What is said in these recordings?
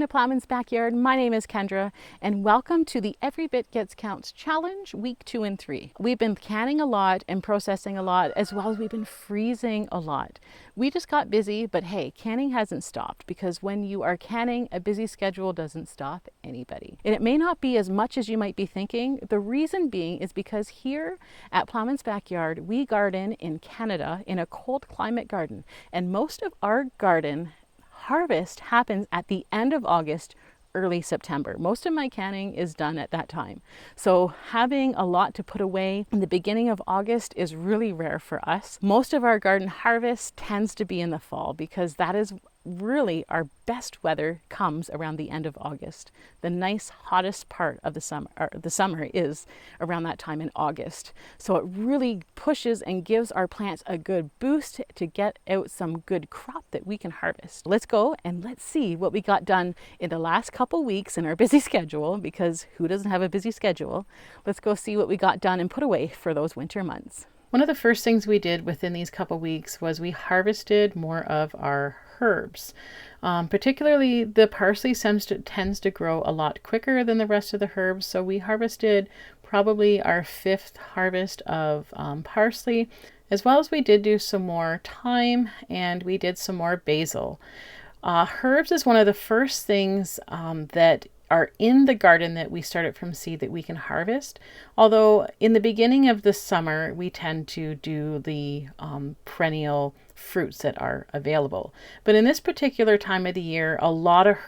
To Plowman's Backyard. My name is Kendra and welcome to the Every Bit Gets Counts Challenge week 2 and 3. We've been canning a lot and processing a lot, as well as we've been freezing a lot. We just got busy, but hey, canning hasn't stopped, because when you are canning, a busy schedule doesn't stop anybody. And it may not be as much as you might be thinking. The reason being is because here at Plowman's Backyard, we garden in Canada in a cold climate garden, and most of our garden harvest happens at the end of August, early September. Most of my canning is done at that time. So having a lot to put away in the beginning of August is really rare for us. Most of our garden harvest tends to be in the fall, because that is really our best weather comes around the end of August. The nice hottest part of the summer is around that time in August. So it really pushes and gives our plants a good boost to get out some good crop that we can harvest. Let's go and let's see what we got done in the last couple weeks in our busy schedule, because who doesn't have a busy schedule? Let's go see what we got done and put away for those winter months. One of the first things we did within these couple weeks was we harvested more of our herbs. Particularly the parsley tends to grow a lot quicker than the rest of the herbs. So we harvested probably our 5th harvest of parsley, as well as we did do some more thyme, and we did some more basil. Herbs is one of the first things that are in the garden that we started from seed that we can harvest. Although in the beginning of the summer, we tend to do the perennial fruits that are available. But in this particular time of the year, a lot of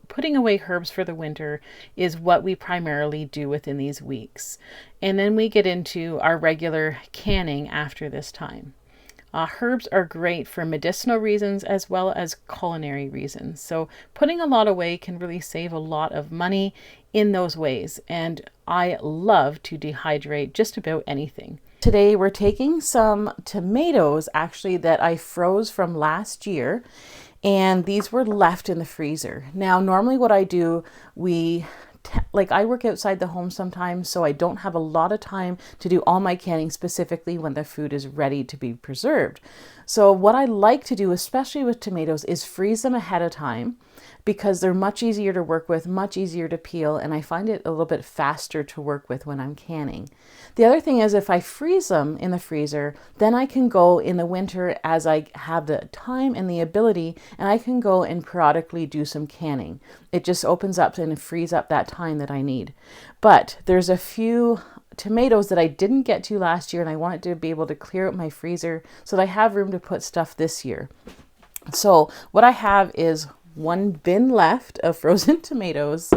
putting away herbs for the winter is what we primarily do within these weeks. And then we get into our regular canning after this time. Herbs are great for medicinal reasons as well as culinary reasons. So putting a lot away can really save a lot of money in those ways. And I love to dehydrate just about anything. Today we're taking some tomatoes actually that I froze from last year, and these were left in the freezer. Now normally what I do, I work outside the home sometimes, so I don't have a lot of time to do all my canning specifically when the food is ready to be preserved. So what I like to do, especially with tomatoes, is freeze them ahead of time, because they're much easier to work with, much easier to peel, and I find it a little bit faster to work with when I'm canning. The other thing is, if I freeze them in the freezer, then I can go in the winter as I have the time and the ability, and I can go and periodically do some canning. It just opens up and frees up that time that I need. But there's a few tomatoes that I didn't get to last year, and I wanted to be able to clear out my freezer so that I have room to put stuff this year. So what I have is one bin left of frozen tomatoes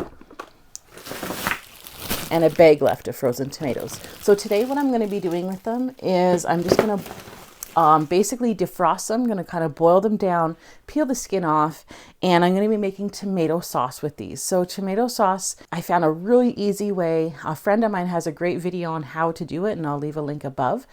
and a bag left of frozen tomatoes. So today what I'm going to be doing with them is I'm just going to basically defrost them. I'm going to kind of boil them down, peel the skin off, and I'm going to be making tomato sauce with these. So tomato sauce, I found a really easy way. A friend of mine has a great video on how to do it, and I'll leave a link above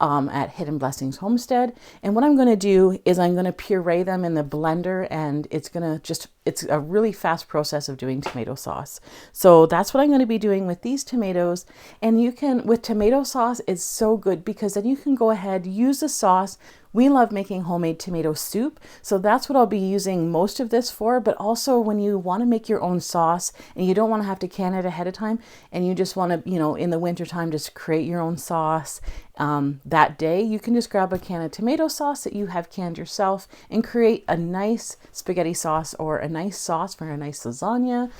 at Hidden Blessings Homestead. And what I'm going to do is I'm going to puree them in the blender, and it's a really fast process of doing tomato sauce. So that's what I'm going to be doing with these tomatoes. And with tomato sauce, it's so good because then you can go ahead, use the sauce. We love making homemade tomato soup, so that's what I'll be using most of this for. But also when you want to make your own sauce and you don't want to have to can it ahead of time, and you just want to, in the winter time, just create your own sauce that day, you can just grab a can of tomato sauce that you have canned yourself and create a nice spaghetti sauce or a nice sauce for a nice lasagna.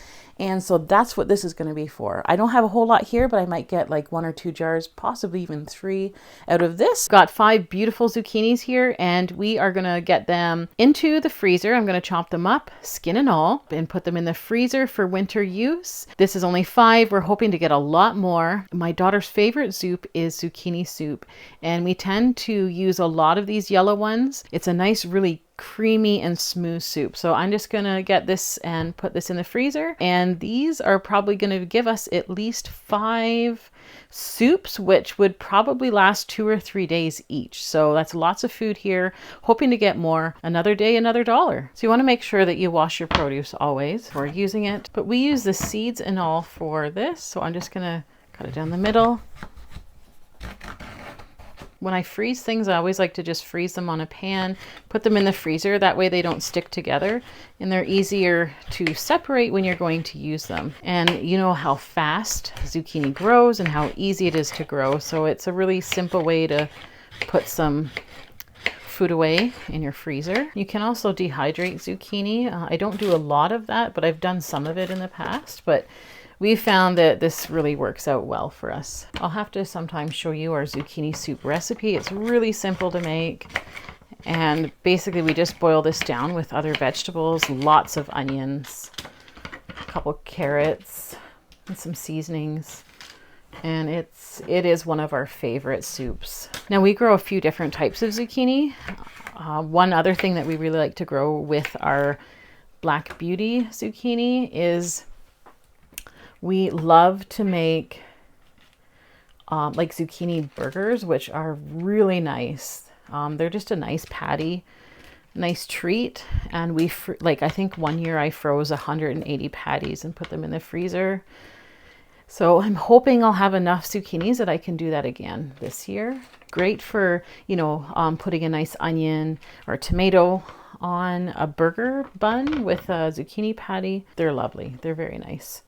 And so that's what this is going to be for. I don't have a whole lot here, but I might get like 1 or 2 jars, possibly even 3 out of this. Got 5 beautiful zucchinis here, and we are going to get them into the freezer. I'm going to chop them up, skin and all, and put them in the freezer for winter use. This is only 5. We're hoping to get a lot more. My daughter's favorite soup is zucchini soup, and we tend to use a lot of these yellow ones. It's a nice, really creamy and smooth soup. So I'm just gonna get this and put this in the freezer, and these are probably going to give us at least 5 soups, which would probably last 2 or 3 days each. So that's lots of food here, hoping to get more. Another day, another dollar. So you want to make sure that you wash your produce always before using it. But we use the seeds and all for this, so I'm just gonna cut it down the middle. When I freeze things, I always like to just freeze them on a pan, put them in the freezer. That way they don't stick together and they're easier to separate when you're going to use them. And you know how fast zucchini grows and how easy it is to grow. So it's a really simple way to put some food away in your freezer. You can also dehydrate zucchini. I don't do a lot of that, but I've done some of it in the past. But we found that this really works out well for us. I'll have to sometimes show you our zucchini soup recipe. It's really simple to make. And basically we just boil this down with other vegetables, lots of onions, a couple carrots, and some seasonings. And it is one of our favorite soups. Now we grow a few different types of zucchini. One other thing that we really like to grow with our Black Beauty zucchini is we love to make like zucchini burgers, which are really nice. They're just a nice patty, nice treat. And I think one year I froze 180 patties and put them in the freezer. So I'm hoping I'll have enough zucchinis that I can do that again this year. Great for, putting a nice onion or tomato on a burger bun with a zucchini patty. They're lovely. They're very nice.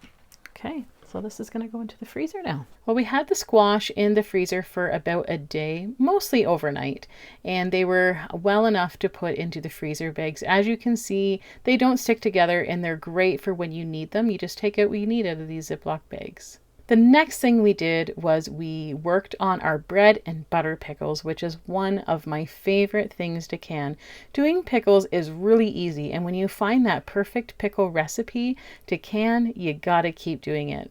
Okay, so this is going to go into the freezer now. Well, we had the squash in the freezer for about a day, mostly overnight, and they were well enough to put into the freezer bags. As you can see, they don't stick together and they're great for when you need them. You just take out what you need out of these Ziploc bags. The next thing we did was we worked on our bread and butter pickles, which is one of my favorite things to can. Doing pickles is really easy, and when you find that perfect pickle recipe to can, you gotta keep doing it.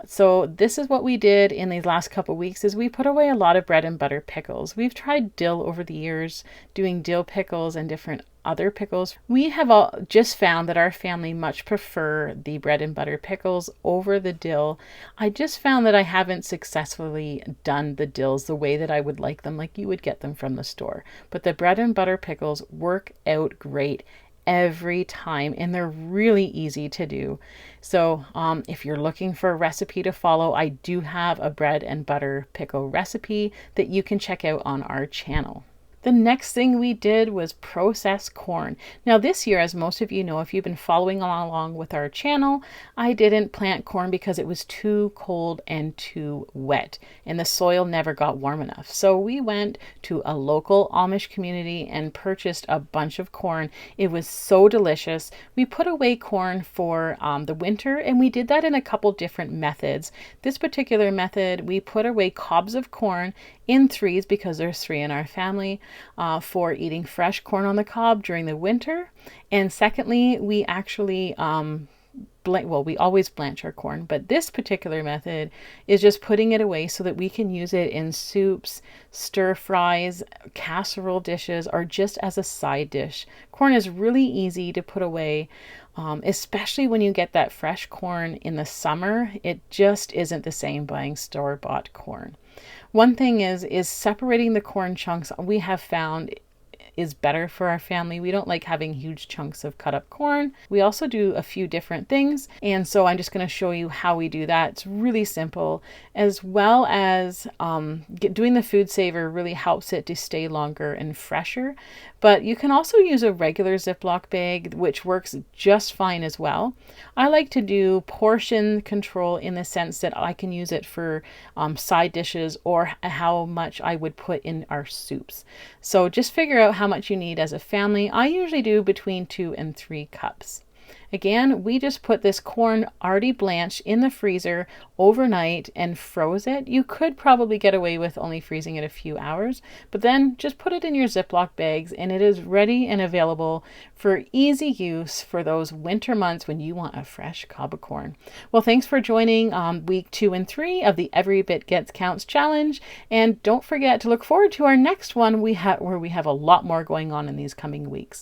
So this is what we did in these last couple weeks is we put away a lot of bread and butter pickles. We've tried dill over the years, doing dill pickles and different other pickles. We have all just found that our family much prefer the bread and butter pickles over the dill. I just found that I haven't successfully done the dills the way that I would like them, like you would get them from the store. But the bread and butter pickles work out great every time, and they're really easy to do. So if you're looking for a recipe to follow, I do have a bread and butter pickle recipe that you can check out on our channel. The next thing we did was process corn. Now this year, as most of you know, if you've been following along with our channel, I didn't plant corn because it was too cold and too wet and the soil never got warm enough. So we went to a local Amish community and purchased a bunch of corn. It was so delicious. We put away corn for the winter, and we did that in a couple different methods. This particular method, we put away cobs of corn in threes because there's 3 in our family. For eating fresh corn on the cob during the winter. And secondly, we actually, we always blanch our corn, but this particular method is just putting it away so that we can use it in soups, stir fries, casserole dishes, or just as a side dish. Corn is really easy to put away, especially when you get that fresh corn in the summer. It just isn't the same buying store-bought corn. One thing is separating the corn chunks, we have found is better for our family. We don't like having huge chunks of cut up corn. We also do a few different things, and so I'm just going to show you how we do that. It's really simple, as well as doing the food saver really helps it to stay longer and fresher. But you can also use a regular Ziploc bag, which works just fine as well. I like to do portion control in the sense that I can use it for side dishes or how much I would put in our soups. So just figure out how much you need as a family. I usually do between 2 and 3 cups. Again, we just put this corn already blanched in the freezer overnight and froze it. You could probably get away with only freezing it a few hours, but then just put it in your Ziploc bags and it is ready and available for easy use for those winter months when you want a fresh cob of corn. Well, thanks for joining week 2 and 3 of the Every Bit Gets Counts challenge. And don't forget to look forward to our next one where we have a lot more going on in these coming weeks.